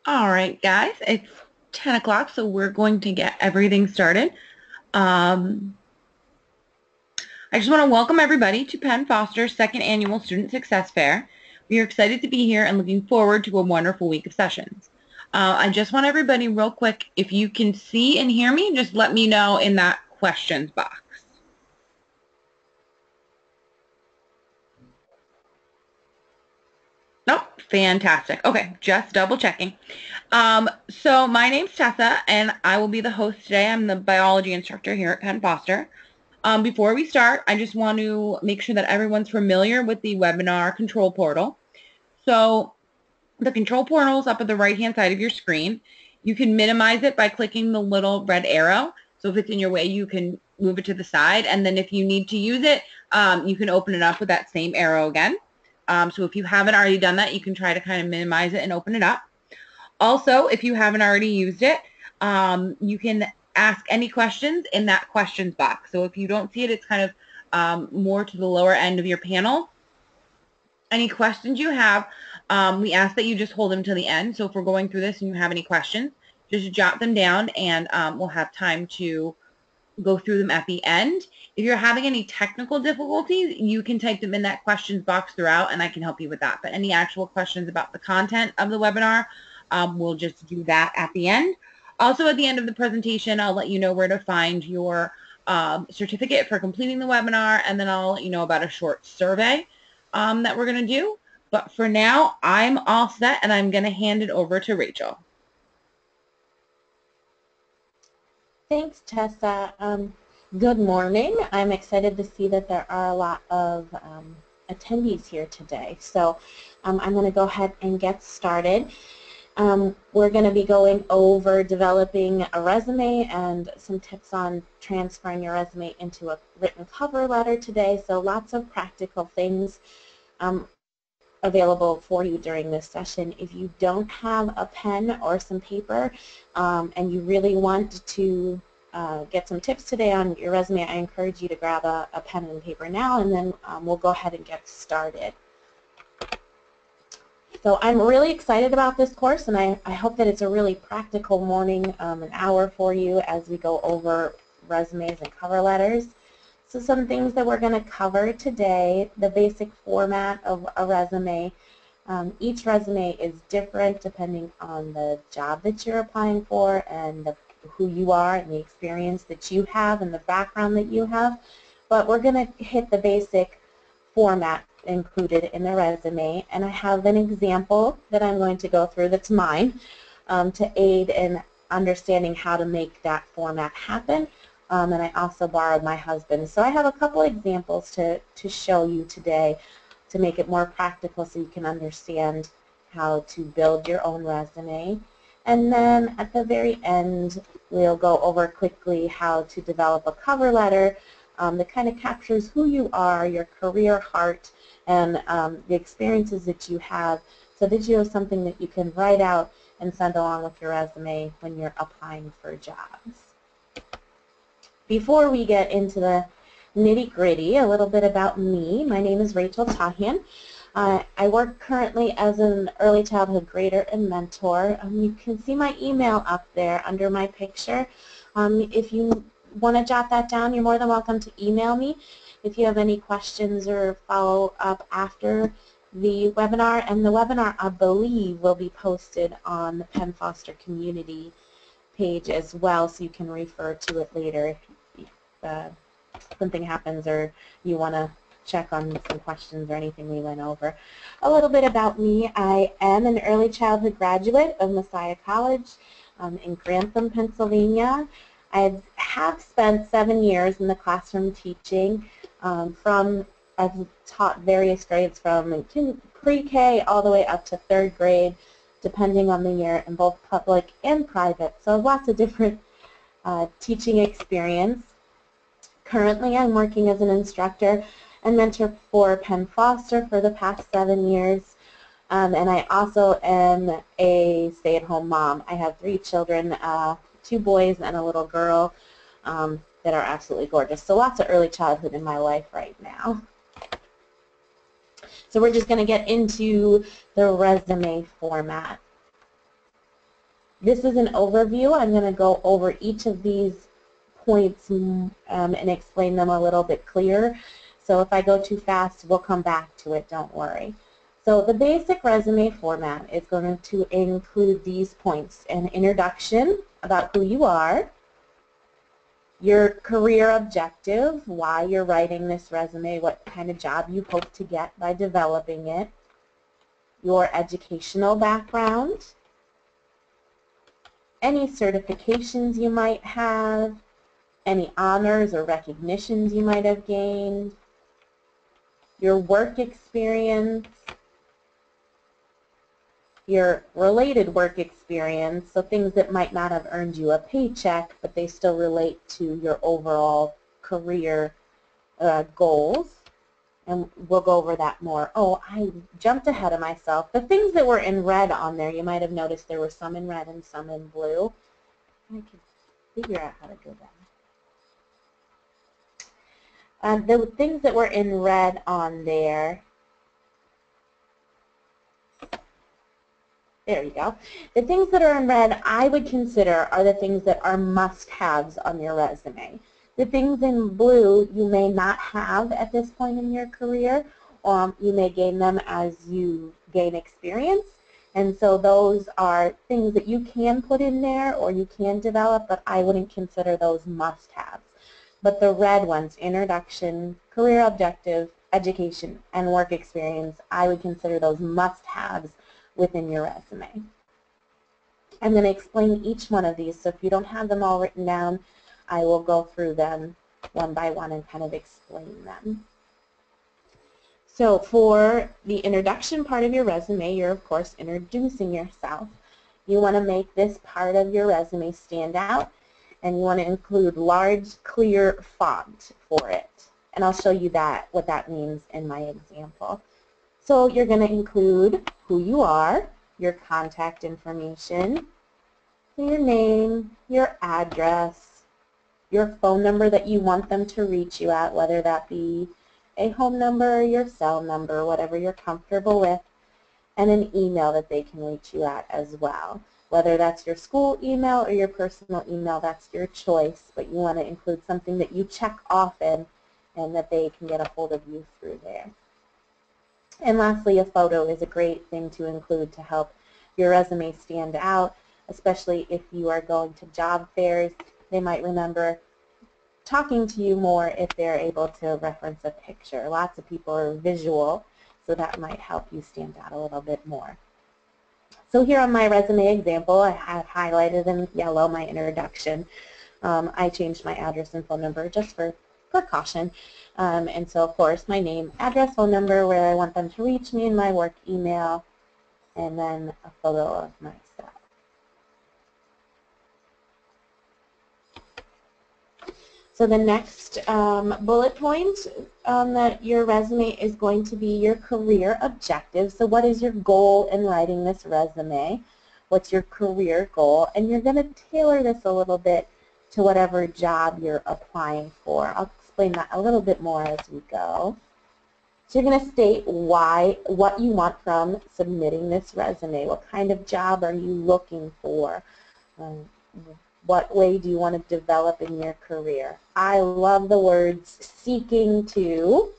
All right, guys, it's 10 o'clock, so we're going to get everything started. Um, I just want to welcome everybody to Penn Foster's second annual Student Success Fair. We are excited to be here and looking forward to a wonderful week of sessions. I just want everybody real quick, if you can see and hear me, just let me know in that questions box. Nope, fantastic. Okay, just double checking. So my name's Tessa, and I will be the host today. I'm the biology instructor here at Penn Foster. Before we start, I just want to make sure that everyone's familiar with the webinar control portal. So the control portal is up at the right-hand side of your screen. You can minimize it by clicking the little red arrow. So if it's in your way, you can move it to the side. And then if you need to use it, you can open it up with that same arrow again. So if you haven't already done that, you can try to kind of minimize it and open it up. Also, if you haven't already used it, you can ask any questions in that questions box. So if you don't see it, it's kind of more to the lower end of your panel. Any questions you have, we ask that you just hold them to the end. So if we're going through this and you have any questions, just jot them down and we'll have time to go through them at the end. If you're having any technical difficulties, you can type them in that questions box throughout and I can help you with that. But any actual questions about the content of the webinar, we'll just do that at the end. Also, at the end of the presentation, I'll let you know where to find your certificate for completing the webinar, and then I'll let you know about a short survey that we're going to do. But for now, I'm all set, and I'm going to hand it over to Rachel. Thanks, Tessa. Good morning. I'm excited to see that there are a lot of attendees here today. So I'm going to go ahead and get started. We're going to be going over developing a resume and some tips on transferring your resume into a written cover letter today. So lots of practical things available for you during this session. If you don't have a pen or some paper and you really want to get some tips today on your resume, I encourage you to grab a pen and paper now, and then we'll go ahead and get started. So I'm really excited about this course, and I hope that it's a really practical morning, an hour for you as we go over resumes and cover letters. So some things that we're going to cover today: the basic format of a resume. Each resume is different depending on the job that you're applying for and who you are and the experience that you have and the background that you have. But we're going to hit the basic format included in the resume, and I have an example that I'm going to go through that's mine to aid in understanding how to make that format happen. And I also borrowed my husband's. So I have a couple examples to show you today to make it more practical so you can understand how to build your own resume. And then at the very end, we'll go over quickly how to develop a cover letter that kind of captures who you are, your career heart, and the experiences that you have, so that you have something that you can write out and send along with your resume when you're applying for jobs. Before we get into the nitty-gritty, a little bit about me. My name is Rachel Tajan. I work currently as an early childhood grader and mentor. You can see my email up there under my picture. If you want to jot that down, you're more than welcome to email me if you have any questions or follow up after the webinar. And the webinar, I believe, will be posted on the Penn Foster community page as well, so you can refer to it later if something happens or you want to check on some questions or anything we went over. A little bit about me: I am an early childhood graduate of Messiah College in Grantham, Pennsylvania. I have spent 7 years in the classroom teaching. I've taught various grades from pre-K all the way up to 3rd grade, depending on the year, in both public and private. So lots of different teaching experience. Currently, I'm working as an instructor and mentor for Penn Foster for the past 7 years. And I also am a stay-at-home mom. I have 3 children, 2 boys and a little girl that are absolutely gorgeous. So lots of early childhood in my life right now. So we're just going to get into the resume format. This is an overview. I'm going to go over each of these points and explain them a little bit clearer. So if I go too fast, we'll come back to it, don't worry. So the basic resume format is going to include these points: an introduction about who you are, your career objective, why you're writing this resume, what kind of job you hope to get by developing it, your educational background, any certifications you might have, any honors or recognitions you might have gained, your work experience, your related work experience, so things that might not have earned you a paycheck, but they still relate to your overall career goals. And we'll go over that more. Oh, I jumped ahead of myself. The things that were in red on there, you might have noticed there were some in red and some in blue. I can figure out how to go down. The things that were in red on there, there you go. The things that are in red I would consider are the things that are must-haves on your resume. The things in blue you may not have at this point in your career. You may gain them as you gain experience. And so those are things that you can put in there or you can develop, but I wouldn't consider those must-haves. But the red ones, introduction, career objective, education, and work experience, I would consider those must-haves within your resume. I'm going to explain each one of these, so if you don't have them all written down, I will go through them one by one and kind of explain them. So for the introduction part of your resume, you're of course introducing yourself. You want to make this part of your resume stand out, and you want to include large, clear font for it. And I'll show you what that means in my example. So you're going to include who you are, your contact information, your name, your address, your phone number that you want them to reach you at, whether that be a home number or your cell number, whatever you're comfortable with, and an email that they can reach you at as well. Whether that's your school email or your personal email, that's your choice, but you want to include something that you check often and that they can get a hold of you through there. And lastly, a photo is a great thing to include to help your resume stand out, especially if you are going to job fairs. They might remember talking to you more if they're able to reference a picture. Lots of people are visual, so that might help you stand out a little bit more. So here on my resume example, I have highlighted in yellow my introduction. I changed my address and phone number just for precaution. And so, of course, my name, address, phone number, where I want them to reach me, and my work email, and then a photo of myself. So the next bullet point that your resume is going to be your career objective. So what is your goal in writing this resume? What's your career goal? And you're going to tailor this a little bit to whatever job you're applying for. I'll explain that a little bit more as we go. So you're going to state what you want from submitting this resume. What kind of job are you looking for? What way do you want to develop in your career? I love the words seeking to,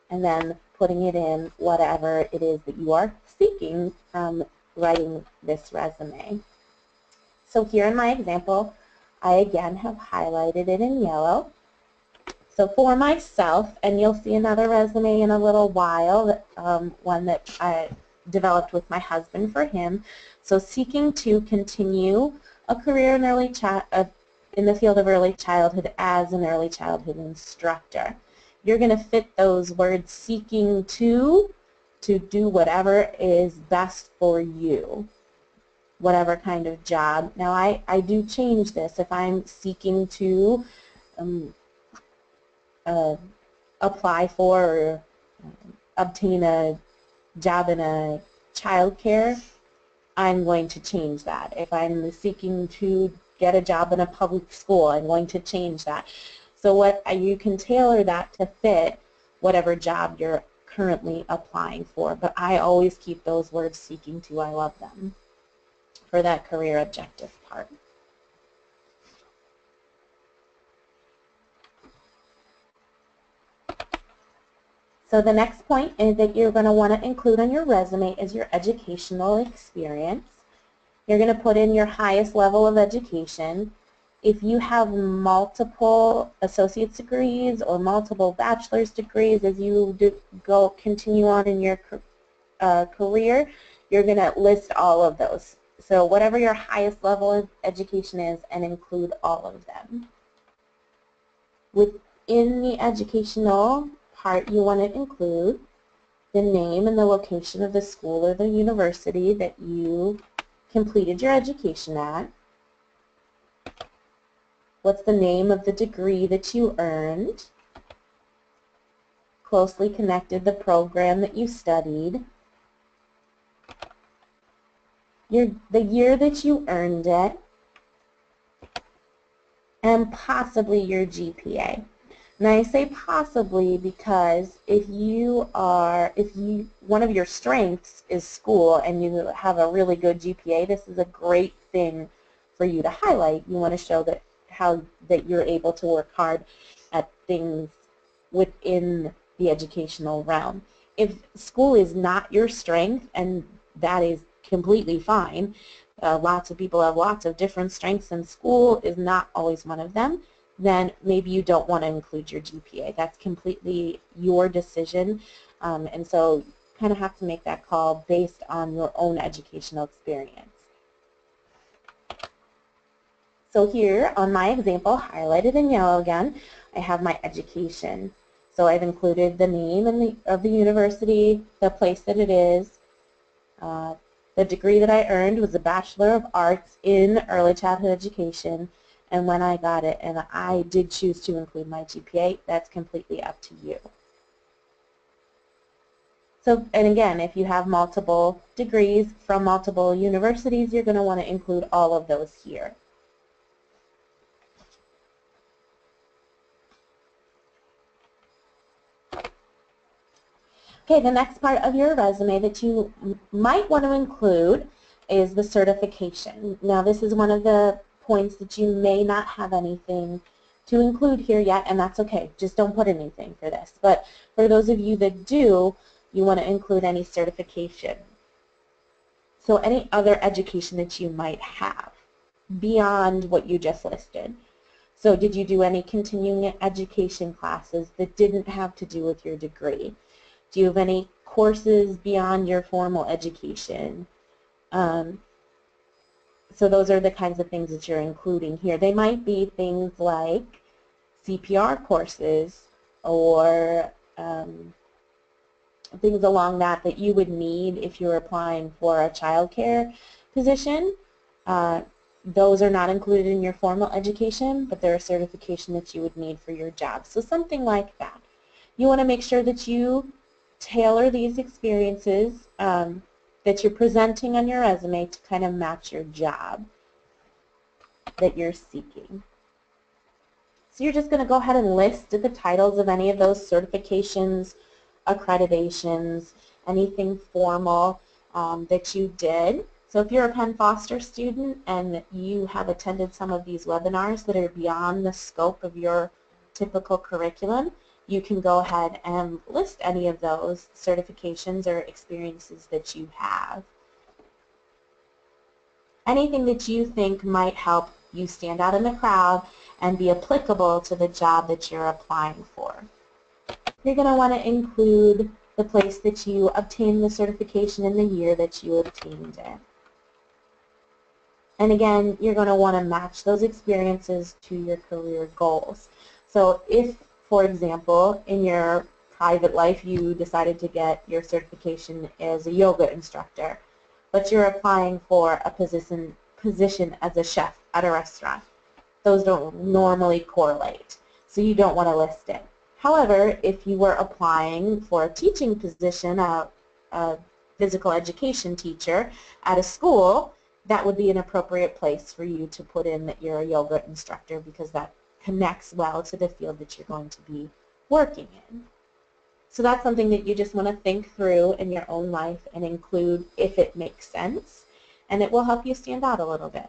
and then putting it in whatever it is that you are seeking from writing this resume. So here in my example, I again have highlighted it in yellow. So for myself, and you'll see another resume in a little while, one that I developed with my husband for him. So seeking to continue a career in in the field of early childhood as an early childhood instructor. You're going to fit those words seeking to do whatever is best for you, whatever kind of job. Now I do change this. If I'm seeking to apply for or obtain a job in a child care, I'm going to change that. If I'm seeking to get a job in a public school, I'm going to change that. So you can tailor that to fit whatever job you're currently applying for. But I always keep those words seeking to. I love them. for that career objective part. So the next point is that you're going to want to include on your resume is your educational experience. You're going to put in your highest level of education. If you have multiple associate's degrees or multiple bachelor's degrees as you continue on in your career, you're going to list all of those. So whatever your highest level of education is, and include all of them. Within the educational part, you want to include the name and the location of the school or the university that you completed your education at. What's the name of the degree that you earned? Closely connected the program that you studied. The year that you earned it, and possibly your GPA. Now I say possibly because if one of your strengths is school and you have a really good GPA, this is a great thing for you to highlight. You want to show that that you're able to work hard at things within the educational realm. If school is not your strength, and that is completely fine, lots of people have lots of different strengths, and school is not always one of them, then maybe you don't want to include your GPA. That's completely your decision, and so you kind of have to make that call based on your own educational experience. So here on my example, highlighted in yellow again, I have my education. So I've included the name of the university, the place that it is. The degree that I earned was a Bachelor of Arts in Early Childhood Education, and when I got it, and I did choose to include my GPA, that's completely up to you. So, and again, if you have multiple degrees from multiple universities, you're going to want to include all of those here. Okay, the next part of your resume that you might want to include is the certification. Now this is one of the points that you may not have anything to include here yet, and that's okay. Just don't put anything for this. But for those of you that do, you want to include any certification. So any other education that you might have beyond what you just listed. So did you do any continuing education classes that didn't have to do with your degree? Do you have any courses beyond your formal education? So those are the kinds of things that you're including here. They might be things like CPR courses or things along that you would need if you're applying for a child care position. Those are not included in your formal education, but they're a certification that you would need for your job. So something like that. You want to make sure that you tailor these experiences that you're presenting on your resume to kind of match your job that you're seeking. So you're just going to go ahead and list the titles of any of those certifications, accreditations, anything formal that you did. So if you're a Penn Foster student and you have attended some of these webinars that are beyond the scope of your typical curriculum, you can go ahead and list any of those certifications or experiences that you have. Anything that you think might help you stand out in the crowd and be applicable to the job that you're applying for. You're going to want to include the place that you obtained the certification and the year that you obtained it. And again, you're going to want to match those experiences to your career goals. So if, for example, in your private life you decided to get your certification as a yoga instructor, but you're applying for a position as a chef at a restaurant, those don't normally correlate, so you don't want to list it. However, if you were applying for a teaching position, a physical education teacher at a school, that would be an appropriate place for you to put in that you're a yoga instructor, because that connects well to the field that you're going to be working in. So that's something that you just want to think through in your own life and include if it makes sense. and it will help you stand out a little bit.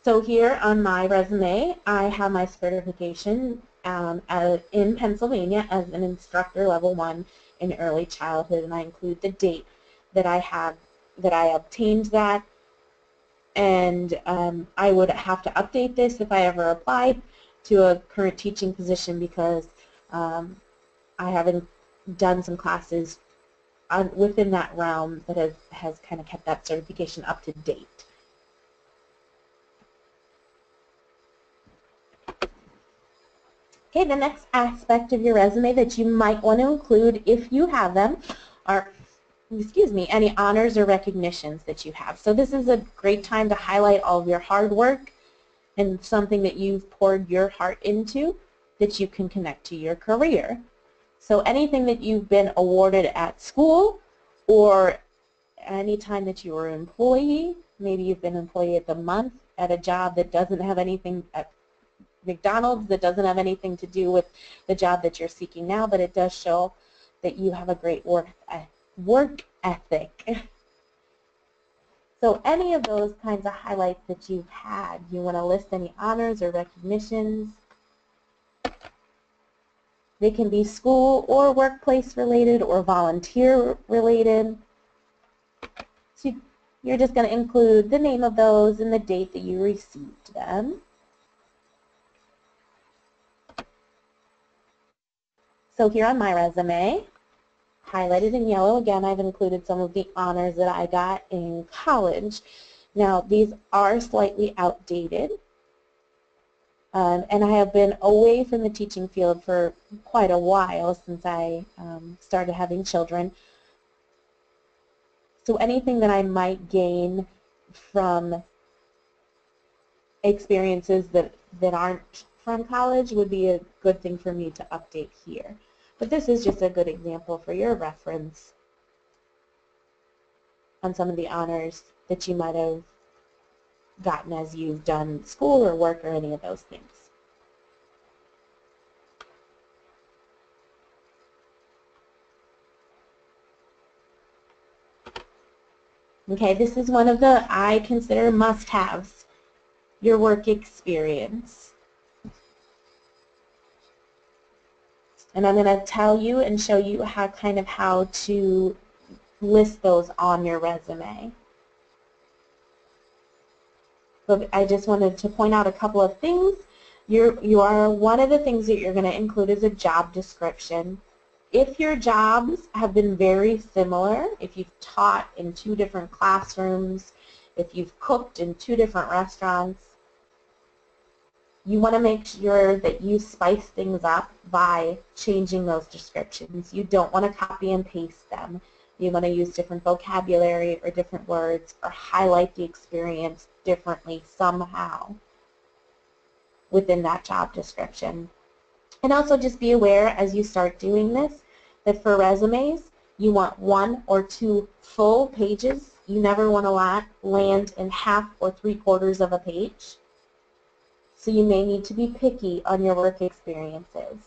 So here on my resume, I have my certification in Pennsylvania as an instructor level 1 in early childhood, and I include the date that I obtained that, and I would have to update this if I ever applied to a current teaching position because I haven't done some classes within that realm that has kind of kept that certification up to date. Okay, the next aspect of your resume that you might want to include, if you have them, are, any honors or recognitions that you have. So this is a great time to highlight all of your hard work and something that you've poured your heart into that you can connect to your career. So anything that you've been awarded at school, or any time that you were an employee, maybe you've been employee of the month at a job that doesn't have anything at McDonald's, that doesn't have anything to do with the job that you're seeking now, but it does show that you have a great work ethic. So any of those kinds of highlights that you've had, you want to list any honors or recognitions. They can be school or workplace related or volunteer related. So you're just going to include the name of those and the date that you received them. So here on my resume, highlighted in yellow, again, I've included some of the honors that I got in college. Now, these are slightly outdated, and I have been away from the teaching field for quite a while since I started having children. So anything that I might gain from experiences that aren't from college would be a good thing for me to update here. But this is just a good example for your reference on some of the honors that you might have gotten as you've done school or work or any of those things. Okay, this is one of the, I consider, must-haves, your work experience. And I'm going to tell you and show you how to list those on your resume. So I just wanted to point out a couple of things. One of the things that you're going to include is a job description. If your jobs have been very similar, if you've taught in 2 different classrooms, if you've cooked in 2 different restaurants, you want to make sure that you spice things up by changing those descriptions. You don't want to copy and paste them. You want to use different vocabulary or different words or highlight the experience differently somehow within that job description. And also just be aware as you start doing this that for resumes, you want 1 or 2 full pages. You never want to land in half or 3/4 of a page. So you may need to be picky on your work experiences.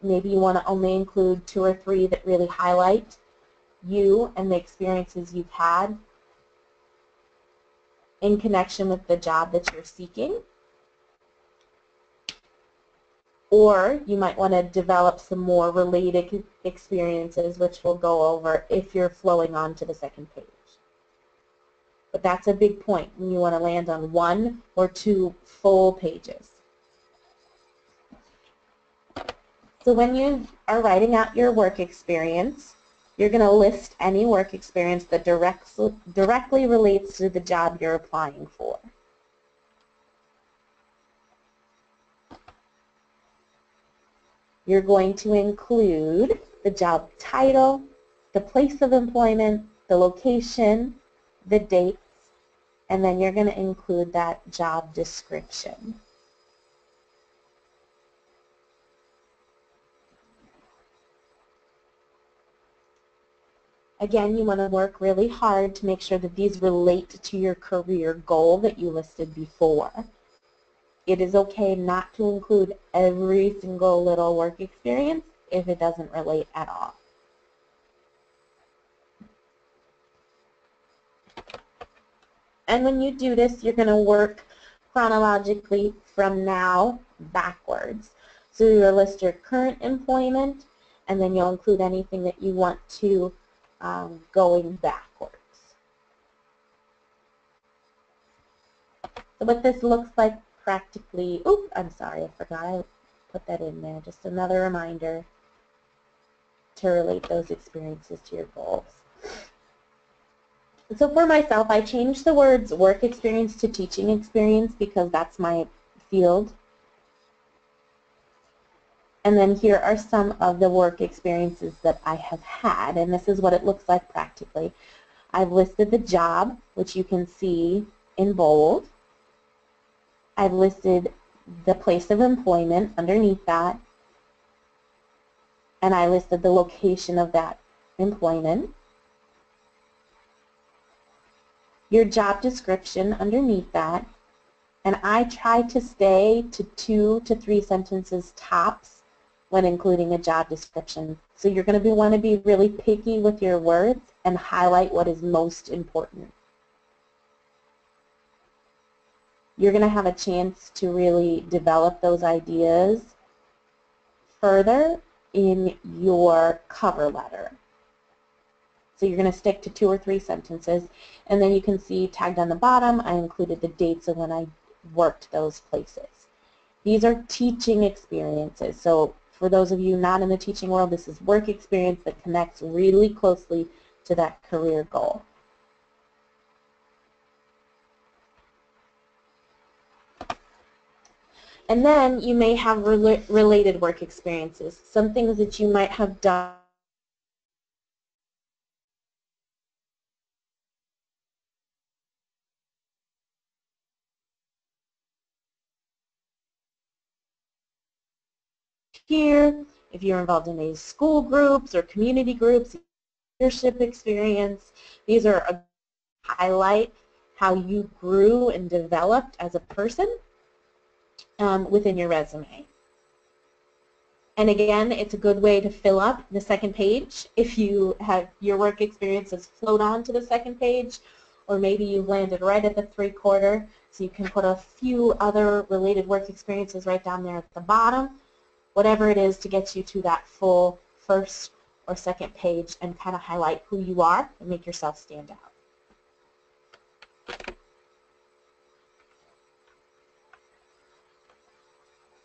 Maybe you want to only include 2 or 3 that really highlight you and the experiences you've had in connection with the job that you're seeking. Or you might want to develop some more related experiences, which we'll go over if you're flowing on to the second page. But that's a big point, and you want to land on 1 or 2 full pages. So when you are writing out your work experience, you're going to list any work experience that directly relates to the job you're applying for. You're going to include the job title, the place of employment, the location, the dates, and then you're going to include that job description. Again, you want to work really hard to make sure that these relate to your career goal that you listed before. It is okay not to include every single little work experience if it doesn't relate at all. And when you do this, you're going to work chronologically from now backwards. So you'll list your current employment, and then you'll include anything that you want to going backwards. So what this looks like practically, oops, I'm sorry, I forgot I put that in there. Just another reminder to relate those experiences to your goals. So for myself, I changed the words work experience to teaching experience because that's my field. And then here are some of the work experiences that I have had, and this is what it looks like practically. I've listed the job, which you can see in bold. I've listed the place of employment underneath that, and I listed the location of that employment. Your job description underneath that, and I try to stay to 2 to 3 sentences tops when including a job description. So you're going to want to be really picky with your words and highlight what is most important. You're going to have a chance to really develop those ideas further in your cover letter. So you're going to stick to 2 or 3 sentences, and then you can see tagged on the bottom, I included the dates of when I worked those places. These are teaching experiences. So for those of you not in the teaching world, this is work experience that connects really closely to that career goal. And then you may have related work experiences, some things that you might have done here, if you're involved in any school groups or community groups, leadership experience. These are a highlight how you grew and developed as a person within your resume. And again, it's a good way to fill up the second page if you have your work experiences float on to the second page, or maybe you landed right at the 3/4, so you can put a few other related work experiences right down there at the bottom, whatever it is to get you to that full first or second page and kind of highlight who you are and make yourself stand out.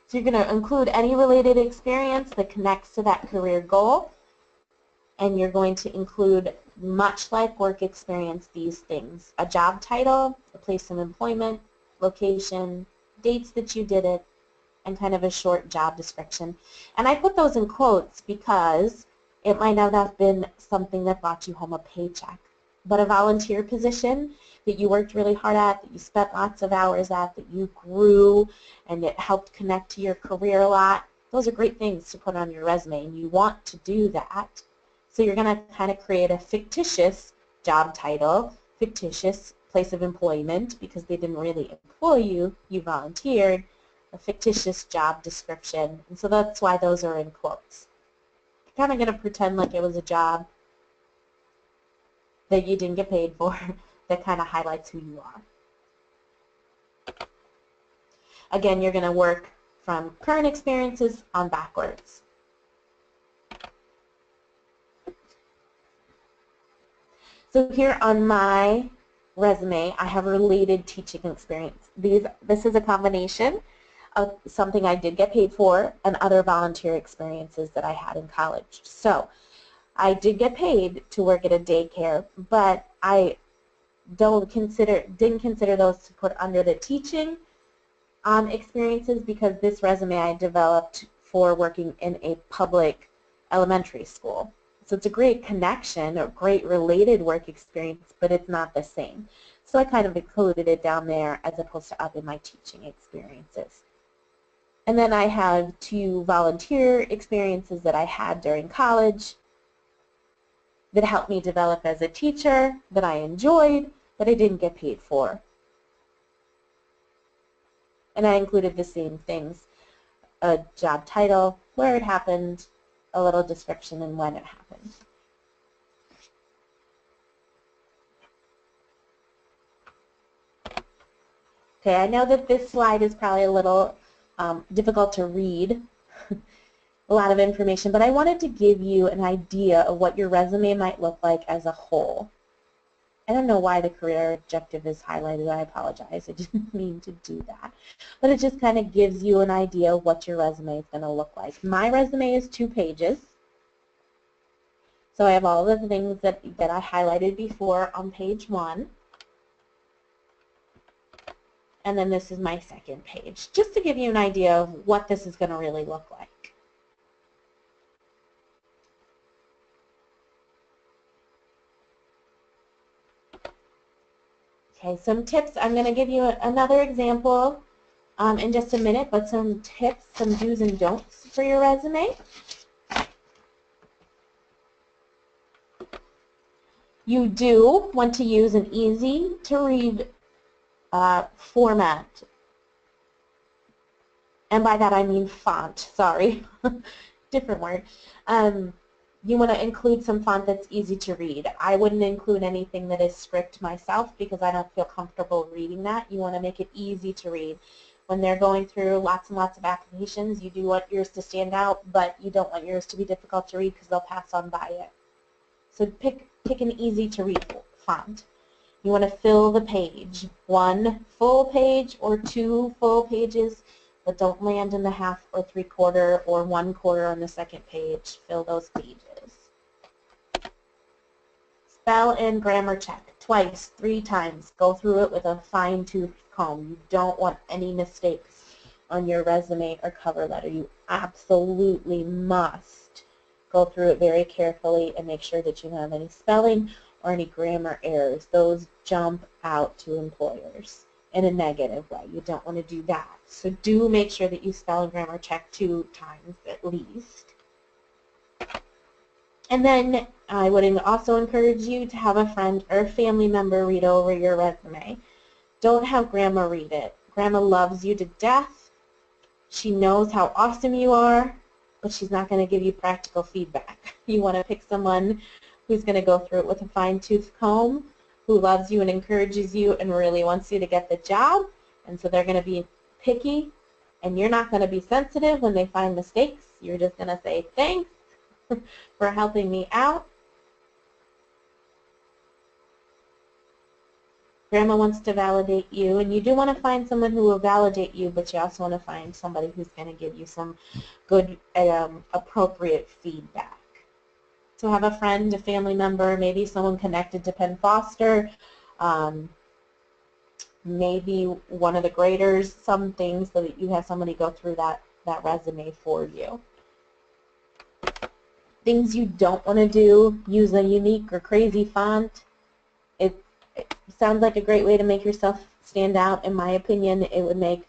So you're going to include any related experience that connects to that career goal, and you're going to include, much like work experience, these things: a job title, a place of employment, location, dates that you did it, and kind of a short job description. And I put those in quotes because it might not have been something that brought you home a paycheck, but a volunteer position that you worked really hard at, that you spent lots of hours at, that you grew, and it helped connect to your career a lot. Those are great things to put on your resume, and you want to do that. So you're going to kind of create a fictitious job title, fictitious place of employment, because they didn't really employ you, you volunteered, a fictitious job description, and so that's why those are in quotes. You're kind of going to pretend like it was a job that you didn't get paid for that kind of highlights who you are. Again, you're going to work from current experiences on backwards. So here on my resume, I have related teaching experience. This is a combination of something I did get paid for and other volunteer experiences that I had in college. So I did get paid to work at a daycare, but I didn't consider those to put under the teaching experiences, because this resume I developed for working in a public elementary school. So it's a great connection, a great related work experience, but it's not the same. So I kind of included it down there as opposed to up in my teaching experiences. And then I have 2 volunteer experiences that I had during college that helped me develop as a teacher, that I enjoyed, but I didn't get paid for. And I included the same things: a job title, where it happened, a little description, and when it happened. Okay, I know that this slide is probably a little difficult to read, a lot of information, but I wanted to give you an idea of what your resume might look like as a whole. I don't know why the career objective is highlighted. I apologize. I didn't mean to do that. But it just kind of gives you an idea of what your resume is going to look like. My resume is 2 pages. So I have all the things that I highlighted before on page 1. And then this is my second page, just to give you an idea of what this is going to really look like. Okay, some tips. I'm going to give you another example in just a minute, but some tips, some do's and don'ts for your resume. You do want to use an easy-to-read format. And by that I mean font, sorry, different word. You want to include some font that's easy to read. I wouldn't include anything that is script myself because I don't feel comfortable reading that. You want to make it easy to read. When they're going through lots and lots of applications, you do want yours to stand out, but you don't want yours to be difficult to read because they'll pass on by it. So pick an easy to read font. You want to fill the page, 1 full page or 2 full pages, but don't land in the 1/2 or 3/4 or 1/4 on the second page. Fill those pages. Spell and grammar check twice, 3 times. Go through it with a fine-tooth comb. You don't want any mistakes on your resume or cover letter. You absolutely must go through it very carefully and make sure that you don't have any spelling or any grammar errors. Those jump out to employers in a negative way. You don't want to do that. So do make sure that you spell and grammar check 2 times at least. And then I would also encourage you to have a friend or family member read over your resume. Don't have Grandma read it. Grandma loves you to death. She knows how awesome you are, but she's not going to give you practical feedback. You want to pick someone who's going to go through it with a fine-tooth comb, who loves you and encourages you and really wants you to get the job. And so they're going to be picky, and you're not going to be sensitive when they find mistakes. You're just going to say, thanks for helping me out. Grandma wants to validate you, and you do want to find someone who will validate you, but you also want to find somebody who's going to give you some good, appropriate feedback. So have a friend, a family member, maybe someone connected to Penn Foster, maybe one of the graders, some things so that you have somebody go through that resume for you. Things you don't want to do, use a unique or crazy font. It sounds like a great way to make yourself stand out. In my opinion, it would make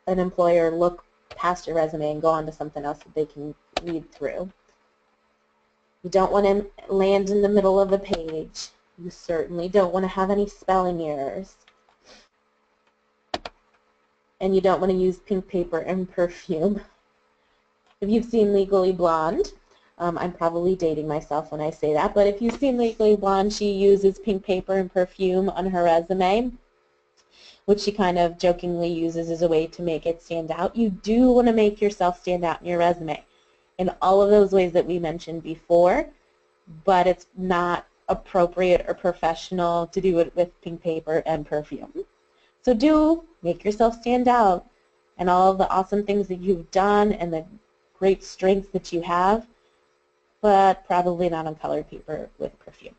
an employer look past your resume and go on to something else that they can read through. You don't want to land in the middle of a page. You certainly don't want to have any spelling errors. And you don't want to use pink paper and perfume. If you've seen Legally Blonde, I'm probably dating myself when I say that, but if you've seen Legally Blonde, she uses pink paper and perfume on her resume, which she kind of jokingly uses as a way to make it stand out. You do want to make yourself stand out in your resume in all of those ways that we mentioned before, but it's not appropriate or professional to do it with pink paper and perfume. So do make yourself stand out and all of the awesome things that you've done and the great strengths that you have, but probably not on colored paper with perfume.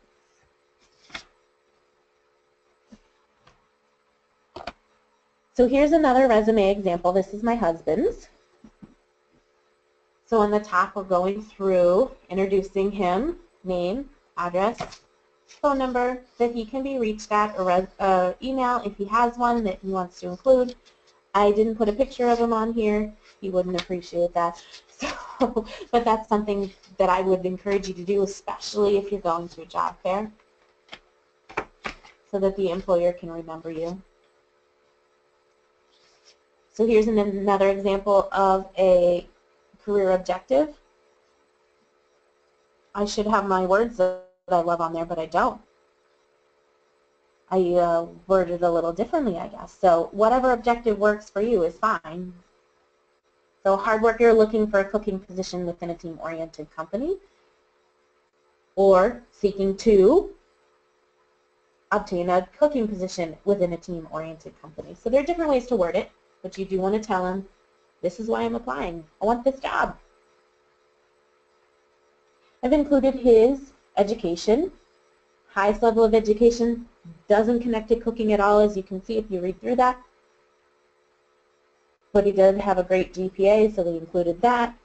So here's another resume example. This is my husband's. So on the top, we're going through introducing him, name, address, phone number that he can be reached at, or email if he has one that he wants to include. I didn't put a picture of him on here. He wouldn't appreciate that. So, but that's something that I would encourage you to do, especially if you're going to a job fair, so that the employer can remember you. So here's another example of a career objective. I should have my words that I love on there, but I don't. I worded a little differently, I guess. So whatever objective works for you is fine. So hard worker looking for a cooking position within a team-oriented company, or seeking to obtain a cooking position within a team-oriented company. So there are different ways to word it, but you do want to tell them, this is why I'm applying. I want this job. I've included his education. Highest level of education doesn't connect to cooking at all, as you can see if you read through that. But he did have a great GPA, so we included that.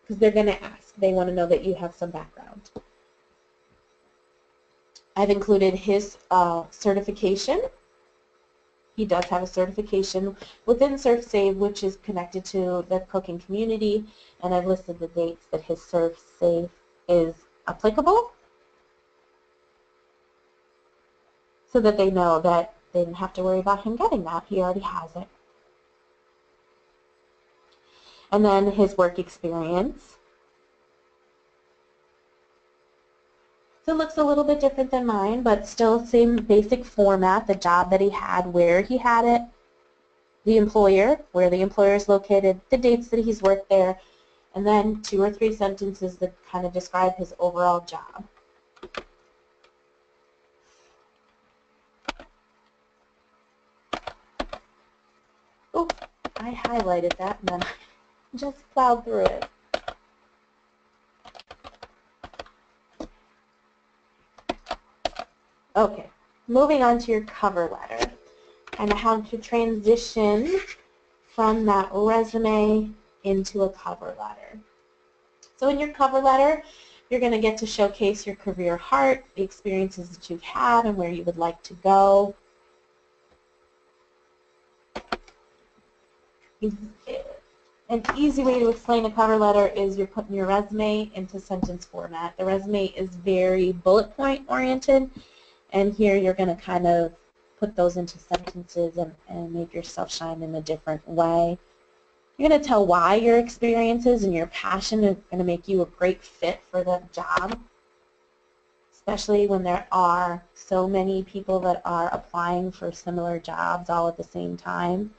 Because they're going to ask. They want to know that you have some background. I've included his certification. He does have a certification within ServSave, which is connected to the cooking community, and I've listed the dates that his ServSave is applicable, so that they know that they didn't have to worry about him getting that. He already has it. And then his work experience. So it looks a little bit different than mine, but still same basic format, the job that he had, where he had it, the employer, where the employer is located, the dates that he's worked there, and then 2 or 3 sentences that kind of describe his overall job. Oh, I highlighted that and then just plowed through it. Okay, moving on to your cover letter, and how to transition from that resume into a cover letter. So in your cover letter, you're going to get to showcase your career heart, the experiences that you've had, and where you would like to go. An easy way to explain a cover letter is you're putting your resume into sentence format. The resume is very bullet point oriented, and here you're going to kind of put those into sentences and make yourself shine in a different way. You're going to tell why your experiences and your passion are going to make you a great fit for the job, especially when there are so many people that are applying for similar jobs all at the same time.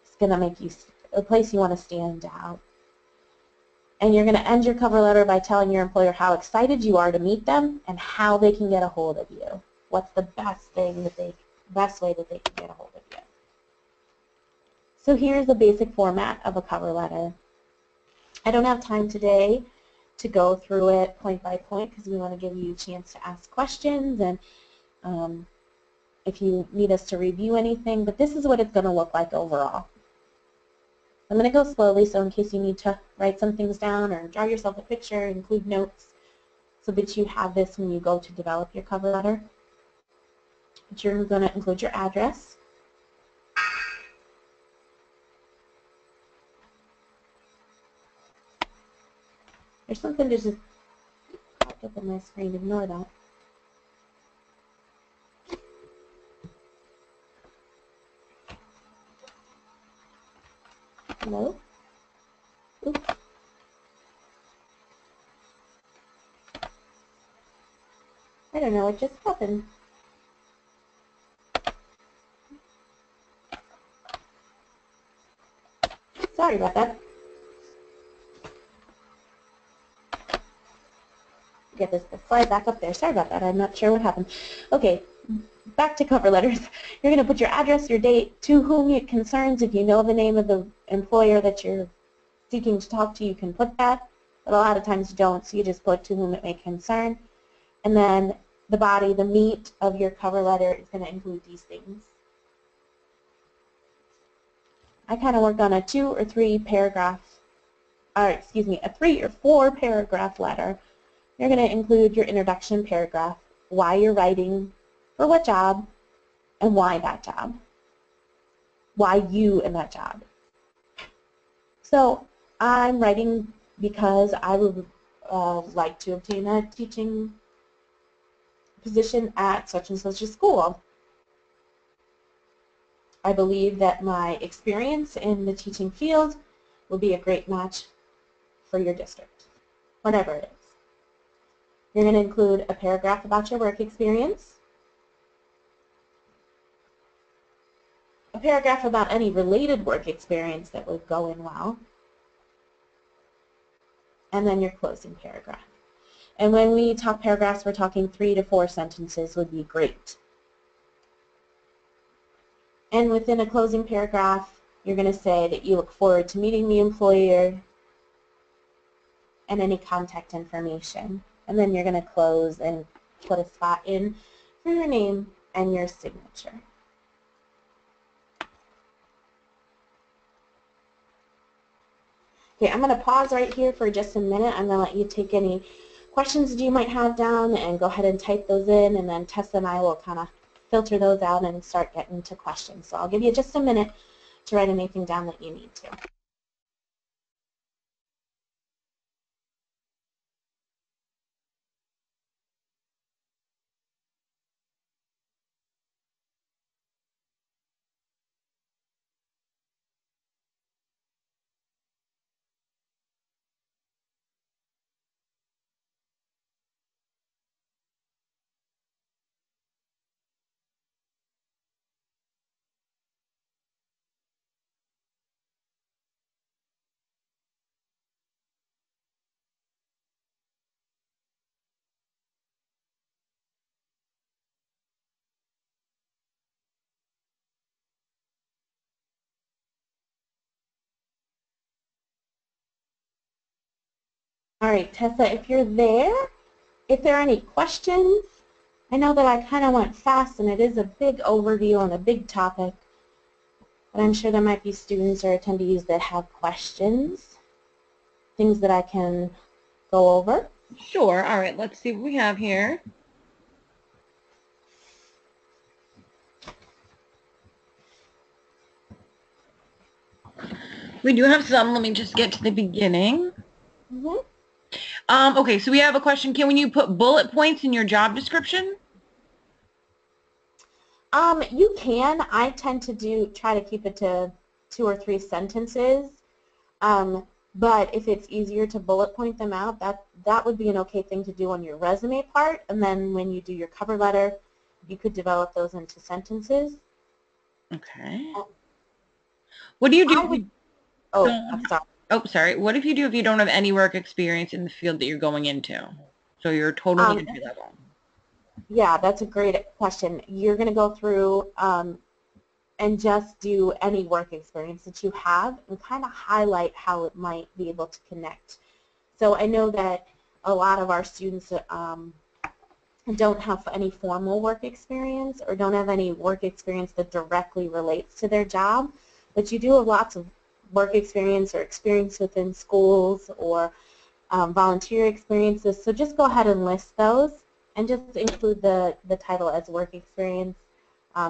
It's going to make you a place you want to stand out. And you're going to end your cover letter by telling your employer how excited you are to meet them and how they can get a hold of you. What's the best way that they can get a hold of you. So here's the basic format of a cover letter. I don't have time today to go through it point by point because we want to give you a chance to ask questions and if you need us to review anything, but this is what it's going to look like overall. I'm going to go slowly, so in case you need to write some things down or draw yourself a picture, include notes so that you have this when you go to develop your cover letter. But you're going to include your address. There's something that just popped up on my screen. Ignore that. Hello? Oops. I don't know, it just happened. Sorry about that. Get this slide back up there. Sorry about that. I'm not sure what happened. Okay, back to cover letters. You're going to put your address, your date, to whom it concerns. If you know the name of the employer that you're seeking to talk to, you can put that. But a lot of times you don't, so you just put to whom it may concern. And then the body, the meat of your cover letter is going to include these things. I kind of worked on a 2 or 3 paragraph, a 3 or 4 paragraph letter. You're going to include your introduction paragraph, why you're writing, for what job, and why that job. Why you and that job. So I'm writing because I would like to obtain a teaching position at such and such a school. I believe that my experience in the teaching field will be a great match for your district, whatever it is. You're going to include a paragraph about your work experience, paragraph about any related work experience that would go in well, and then your closing paragraph. And when we talk paragraphs, we're talking 3 to 4 sentences would be great. And within a closing paragraph, you're going to say that you look forward to meeting the employer and any contact information. And then you're going to close and put a spot in for your name and your signature. Okay, I'm going to pause right here for just a minute. I'm going to let you take any questions that you might have down and go ahead and type those in, and then Tessa and I will kind of filter those out and start getting to questions. So I'll give you just a minute to write anything down that you need to. All right, Tessa, if you're there, if there are any questions, I know that I kind of went fast and it is a big overview on a big topic, but I'm sure there might be students or attendees that have questions, things that I can go over. Sure. All right. Let's see what we have here. We do have some. Let me just get to the beginning. Okay, so we have a question. Can you put bullet points in your job description? You can. I tend to try to keep it to 2 or 3 sentences. But if it's easier to bullet point them out, that would be an okay thing to do on your resume part. And then when you do your cover letter, you could develop those into sentences. Okay. What do you do? I'm sorry. Oh, sorry. What if you don't have any work experience in the field that you're going into? So you're totally entry level. Yeah, that's a great question. You're going to go through and just do any work experience that you have and kind of highlight how it might be able to connect. So I know that a lot of our students don't have any formal work experience or don't have any work experience that directly relates to their job, but you do have lots of work experience or experience within schools or volunteer experiences. So just go ahead and list those and just include the title as work experience.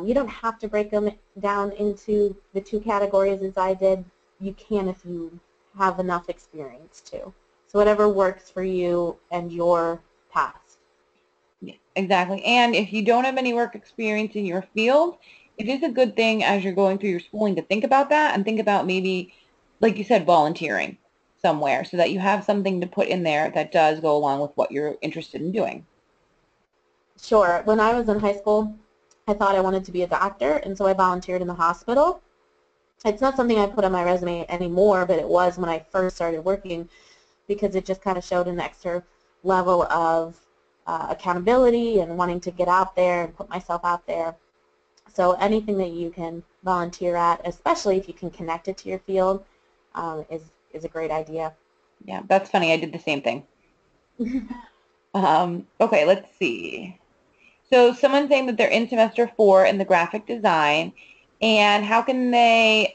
You don't have to break them down into the 2 categories as I did. You can if you have enough experience to. So whatever works for you and your task. Yeah, exactly. And if you don't have any work experience in your field, it is a good thing as you're going through your schooling to think about that and think about maybe, like you said, volunteering somewhere so that you have something to put in there that does go along with what you're interested in doing. Sure. When I was in high school, I thought I wanted to be a doctor, and so I volunteered in the hospital. It's not something I put on my resume anymore, but it was when I first started working because it just kind of showed an extra level of accountability and wanting to get out there and put myself out there. So anything that you can volunteer at, especially if you can connect it to your field, is a great idea. Yeah, that's funny. I did the same thing. Okay, let's see. So someone's saying that they're in semester 4 in the graphic design, and how can they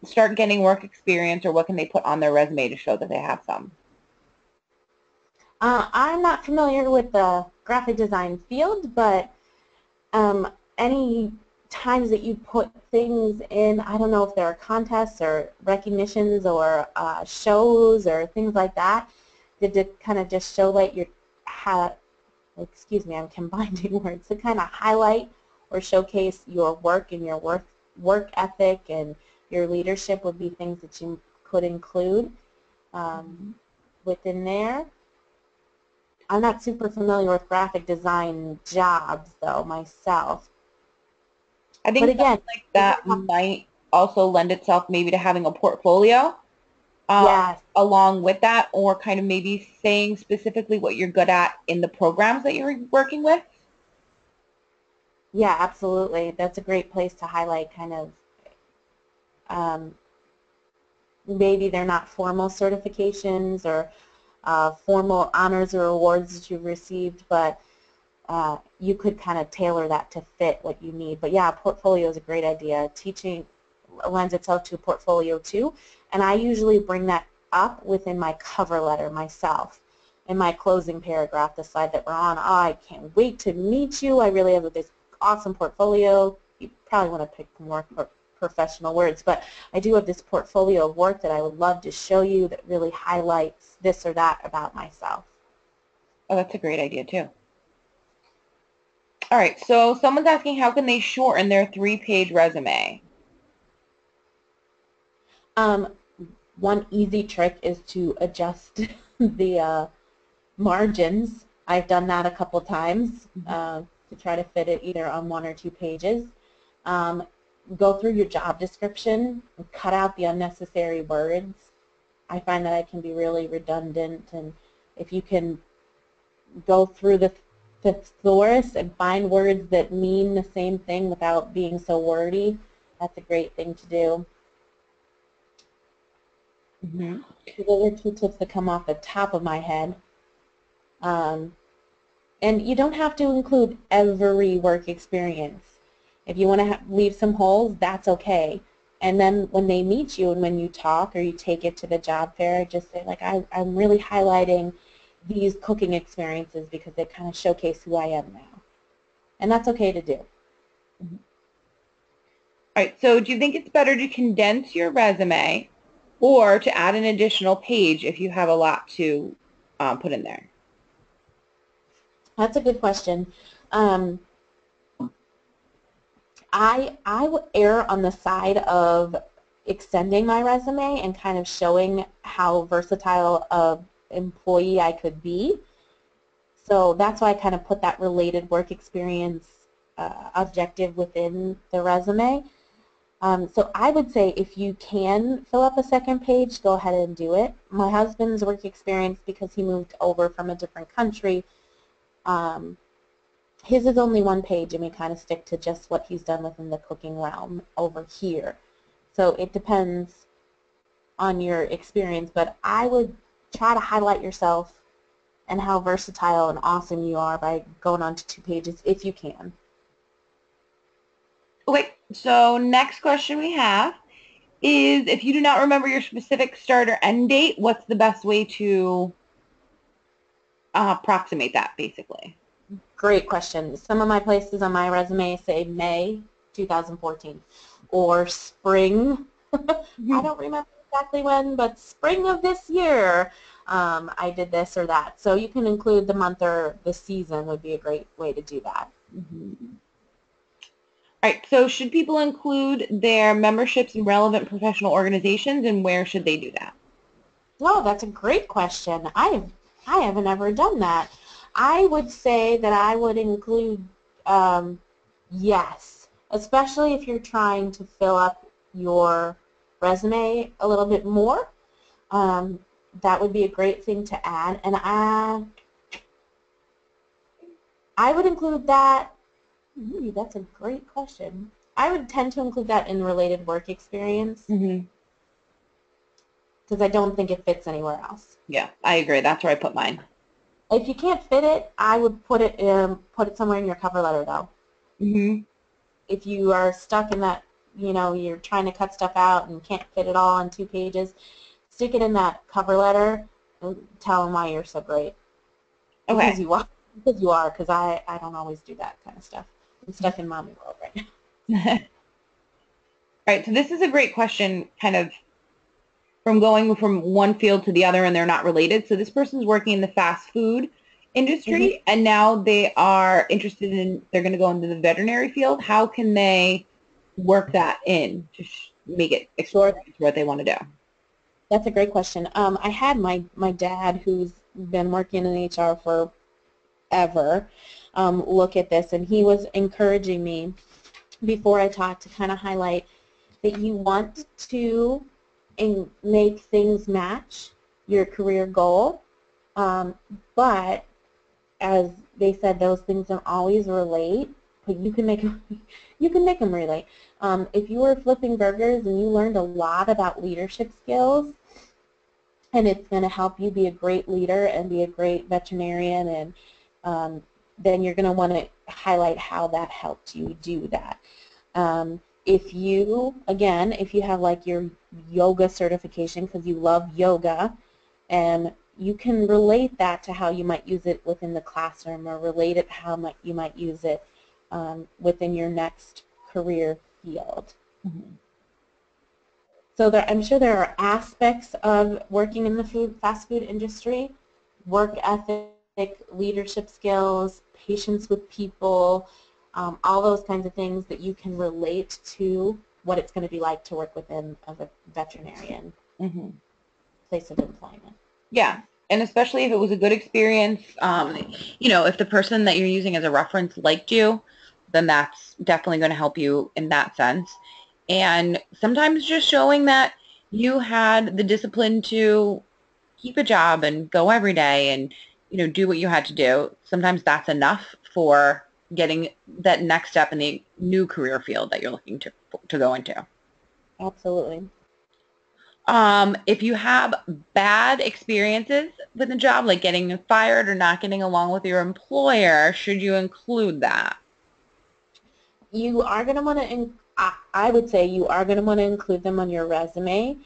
start getting work experience, or what can they put on their resume to show that they have some? I'm not familiar with the graphic design field, but any times that you put things in, I don't know if there are contests or recognitions or shows or things like that, to kind of just show that you have, excuse me, I'm combining words, to kind of highlight or showcase your work and your work ethic and your leadership would be things that you could include within there. I'm not super familiar with graphic design jobs, though, myself. I But think again, something like that might also lend itself maybe to having a portfolio um, yes, along with that, or kind of maybe saying specifically what you're good at in the programs that you're working with. yeah, absolutely. That's a great place to highlight kind of um, maybe they're not formal certifications or formal honors or awards that you've received, but you could kind of tailor that to fit what you need. But yeah, a portfolio is a great idea. Teaching lends itself to a portfolio too, and I usually bring that up within my cover letter myself. In my closing paragraph, the slide that we're on, oh, I can't wait to meet you. I really have this awesome portfolio. You probably want to pick more professional words, but I do have this portfolio of work that I would love to show you that really highlights this or that about myself. Oh, that's a great idea too. All right, so someone's asking how can they shorten their 3-page resume? Um, One easy trick is to adjust the margins. I've done that a couple times to try to fit it either on 1 or 2 pages. Go through your job description and cut out the unnecessary words. I find that I can be really redundant, and if you can go through the thesaurus and find words that mean the same thing without being so wordy, that's a great thing to do. Mm-hmm. Those are 2 tips that come off the top of my head. And you don't have to include every work experience. If you want to leave some holes, that's okay. And then when they meet you and when you talk or you take it to the job fair, just say, like, I'm really highlighting these cooking experiences because they kind of showcase who I am now. And that's okay to do. Mm-hmm. All right, so do you think it's better to condense your resume or to add an additional page if you have a lot to put in there? That's a good question. I would err on the side of extending my resume and kind of showing how versatile of employee I could be. So that's why I kind of put that related work experience objective within the resume. So I would say if you can fill up a second page, go ahead and do it. My husband's work experience, because he moved over from a different country, his is only 1 page, and we kind of stick to just what he's done within the cooking realm over here. So it depends on your experience, but I would try to highlight yourself and how versatile and awesome you are by going on to 2 pages if you can. Okay, so next question we have is if you do not remember your specific start or end date, what's the best way to approximate that, basically? Great question. Some of my places on my resume say May 2014 or spring. I don't remember exactly when, but spring of this year I did this or that. So you can include the month or the season would be a great way to do that. Mm-hmm. All right, so should people include their memberships in relevant professional organizations, and where should they do that? Oh, that's a great question. I haven't ever done that. I would say that I would include yes, especially if you're trying to fill up your resume a little bit more. That would be a great thing to add, and I would include that. That's a great question. I would tend to include that in related work experience Mm-hmm. because I don't think it fits anywhere else. Yeah, I agree. That's where I put mine. If you can't fit it, I would put it somewhere in your cover letter though. Mm-hmm. If you are stuck in that, you're trying to cut stuff out and can't fit it all on 2 pages, stick it in that cover letter and tell them why you're so great. Okay. Because you are. Because I don't always do that kind of stuff. I'm stuck in mommy world right now. All right, so this is a great question, kind of from going from one field to the other, and they're not related. So this person's working in the fast food industry, and now they are interested in, they're going to go into the veterinary field. How can they work that in to make it Sure. what they want to do? That's a great question. I had my dad, who's been working in HR forever, look at this, and he was encouraging me before I talk to kind of highlight that you want to make things match your career goal, but as they said, those things don't always relate, but you can make them, you can make them relate. If you were flipping burgers and you learned a lot about leadership skills, and it's going to help you be a great leader and be a great veterinarian, and then you're going to want to highlight how that helped you do that. If you, again, if you have like your yoga certification because you love yoga, and you can relate that to how you might use it within the classroom, or relate it how you might use it within your next career field. Mm-hmm. So I'm sure there are aspects of working in the fast food industry, work ethic, leadership skills, patience with people, all those kinds of things that you can relate to what it's going to be like to work within a veterinarian Mm-hmm. place of employment. Yeah, and especially if it was a good experience, you know, if the person that you're using as a reference liked you, then that's definitely going to help you in that sense. And sometimes just showing that you had the discipline to keep a job and go every day and, you know, do what you had to do, sometimes that's enough for getting that next step in the new career field that you're looking to go into. Absolutely. If you have bad experiences with a job, like getting fired or not getting along with your employer, should you include that? You are going to want to, I would say you are going to want to include them on your resume.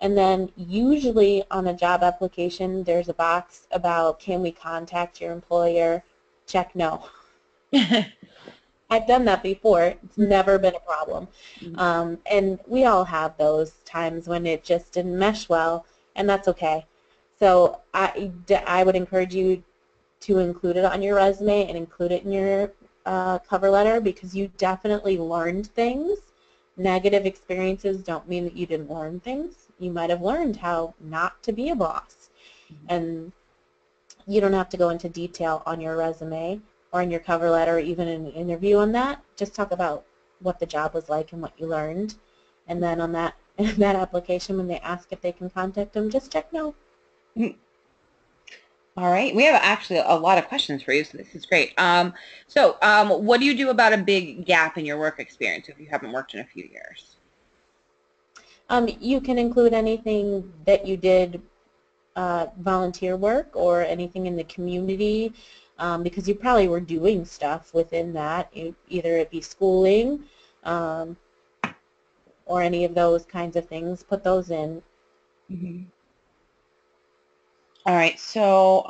And then usually on a job application, there's a box about, can we contact your employer? Check no. I've done that before. It's never been a problem. And we all have those times when it just didn't mesh well, and that's okay. So I would encourage you to include it on your resume and include it in your cover letter, because you definitely learned things. Negative experiences don't mean that you didn't learn things. You might have learned how not to be a boss. And you don't have to go into detail on your resume or in your cover letter or even in an interview on that. Just talk about what the job was like and what you learned. And then on that that application, when they ask if they can contact them, just check no. All right. We have actually a lot of questions for you, so this is great. What do you do about a big gap in your work experience if you haven't worked in a few years? You can include anything that you did volunteer work or anything in the community, because you probably were doing stuff within that, either it be schooling or any of those kinds of things. Put those in. Mm-hmm. All right. So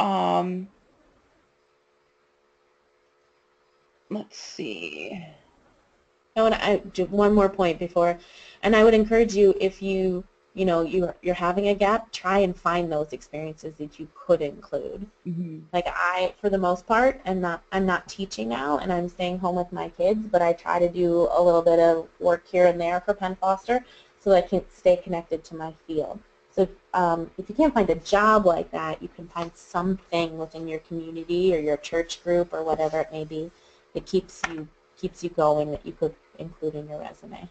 let's see. Oh, and one more point before, and I would encourage you, if you're having a gap, try and find those experiences that you could include. Mm-hmm. Like for the most part, I'm not teaching now, and I'm staying home with my kids, but I try to do a little bit of work here and there for Penn Foster so that I can stay connected to my field. So if you can't find a job like that, you can find something within your community or your church group or whatever it may be that keeps you going, that you could include in your resume.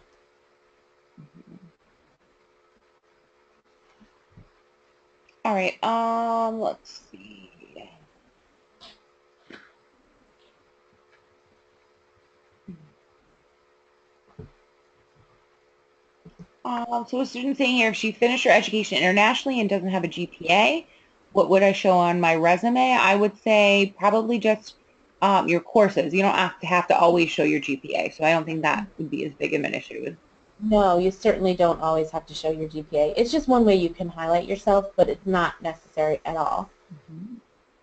All right. Let's see. So a student saying here, if she finished her education internationally and doesn't have a GPA, what would I show on my resume? I would say probably just your courses. You don't have to always show your GPA, so I don't think that would be as big of an issue. No, you certainly don't always have to show your GPA. It's just one way you can highlight yourself, but it's not necessary at all.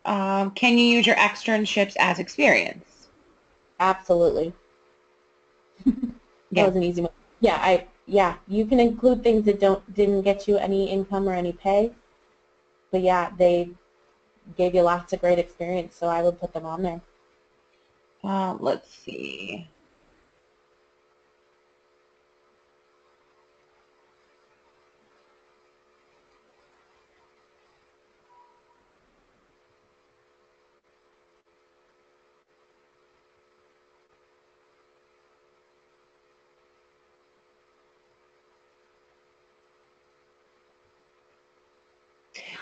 Can you use your externships as experience? Absolutely. That Yeah. was an easy one. Yeah, you can include things that didn't get you any income or any pay, but yeah, they gave you lots of great experience, so I would put them on there. Let's see.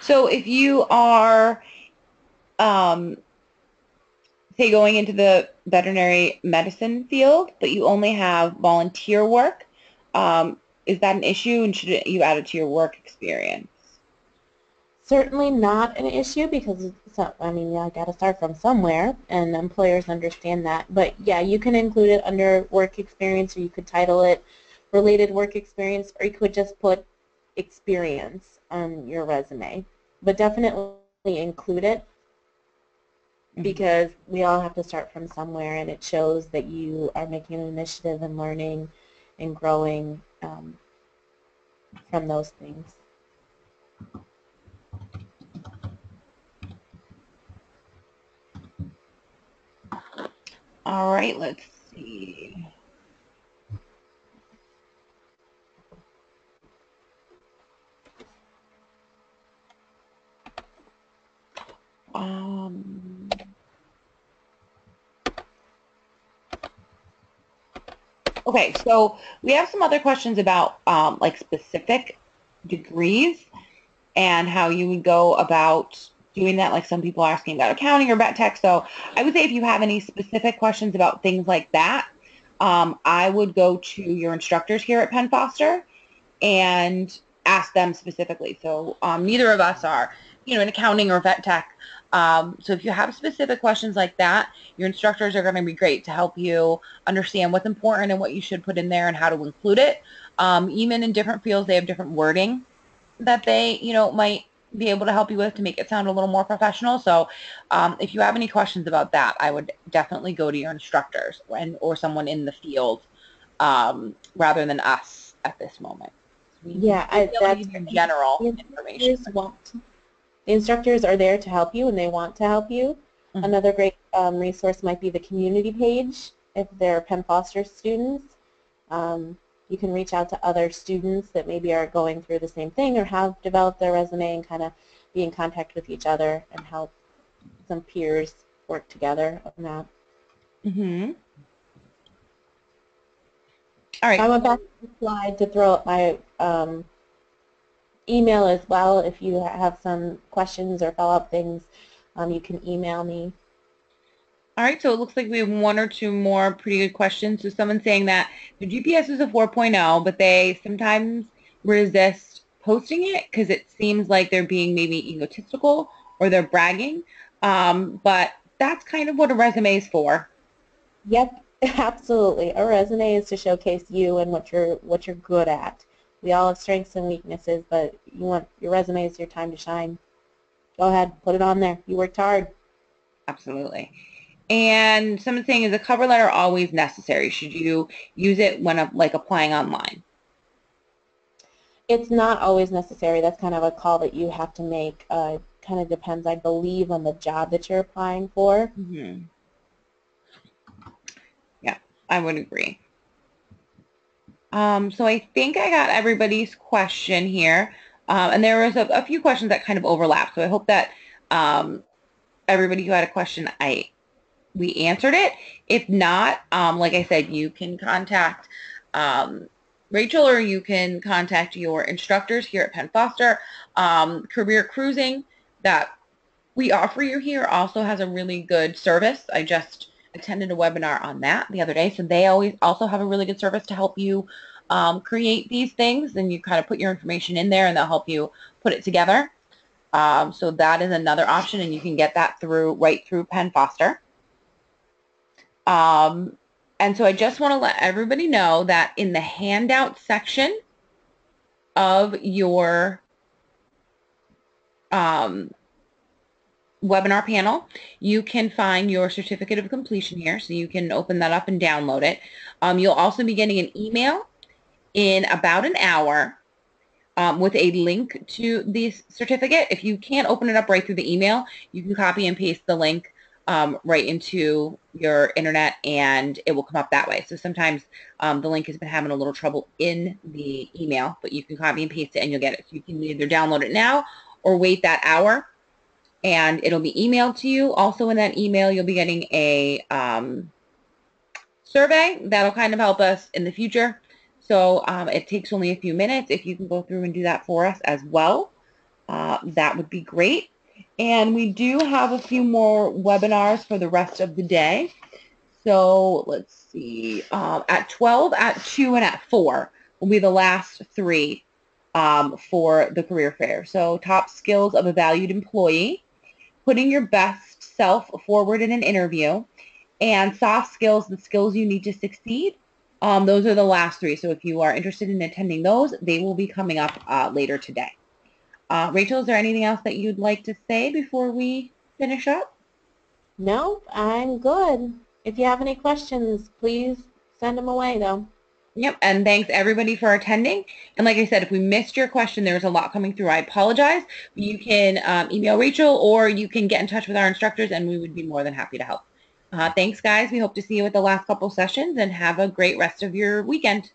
So if you are, say, going into the veterinary medicine field, but you only have volunteer work, is that an issue, and should you add it to your work experience? Certainly not an issue because I mean, yeah, I got to start from somewhere, and employers understand that. But yeah, you can include it under work experience, or you could title it related work experience, or you could just put experience on your resume. But definitely include it because we all have to start from somewhere, and it shows that you are making an initiative and learning and growing from those things. All right, let's see. Okay, so we have some other questions about like specific degrees and how you would go about doing that. Like some people are asking about accounting or vet tech. So I would say if you have any specific questions about things like that, I would go to your instructors here at Penn Foster and ask them specifically. So neither of us are, in accounting or vet tech. So if you have specific questions like that, your instructors are going to be great to help you understand what's important and what you should put in there and how to include it. Even in different fields, they have different wording that they, might be able to help you with to make it sound a little more professional. So if you have any questions about that, I would definitely go to your instructors or someone in the field rather than us at this moment. Yeah, We'll be able to that's give you great. general The information. instructors are there to help you, and they want to help you. Mm-hmm. Another great resource might be the community page. If they're Penn Foster students, you can reach out to other students that maybe are going through the same thing or have developed their resume and kind of be in contact with each other and help some peers work together on that. Mm-hmm. All right. I went back to the slide to throw up my email as well. If you have some questions or follow-up things, you can email me. All right, so it looks like we have one or two more pretty good questions. So someone's saying that the GPS is a 4.0, but they sometimes resist posting it because it seems like they're being maybe egotistical or they're bragging. But that's kind of what a resume is for. Yep, absolutely. A resume is to showcase you and what you're good at. We all have strengths and weaknesses, but your resume is your time to shine. Go ahead, put it on there. You worked hard. Absolutely. And someone's saying, is a cover letter always necessary? Should you use it when like applying online? It's not always necessary. That's kind of a call that you have to make. Kind of depends, I believe, on the job that you're applying for. Mm-hmm. Yeah, I would agree. So I think I got everybody's question here. And there was a few questions that kind of overlap. So I hope that everybody who had a question, we answered it. If not, like I said, you can contact Rachel or you can contact your instructors here at Penn Foster. Career Cruising that we offer you here also has a really good service. I just attended a webinar on that the other day. So they always also have a really good service to help you create these things, and you kind of put your information in there and they'll help you put it together. So that is another option, and you can get that right through Penn Foster. And so I just want to let everybody know that in the handout section of your webinar panel, you can find your certificate of completion here. So you can open that up and download it. You'll also be getting an email in about an hour with a link to the certificate. If you can't open it up right through the email, you can copy and paste the link right into your internet and it will come up that way. So sometimes the link has been having a little trouble in the email, but you can copy and paste it and you'll get it. So you can either download it now or wait that hour and it'll be emailed to you. Also in that email, you'll be getting a survey that'll kind of help us in the future. So it takes only a few minutes if you can go through and do that for us as well. that would be great. And we do have a few more webinars for the rest of the day. So let's see, at 12, at 2, and at 4 will be the last three for the career fair. So top skills of a valued employee, putting your best self forward in an interview, and soft skills, the skills you need to succeed. Those are the last three. So if you are interested in attending those, they will be coming up later today. Rachel, is there anything else that you'd like to say before we finish up? No, I'm good. If you have any questions, please send them away, though. Yep, and thanks everybody for attending. And like I said, if we missed your question, there's a lot coming through. I apologize. You can email Rachel or you can get in touch with our instructors and we would be more than happy to help. Thanks, guys. We hope to see you at the last couple sessions and have a great rest of your weekend.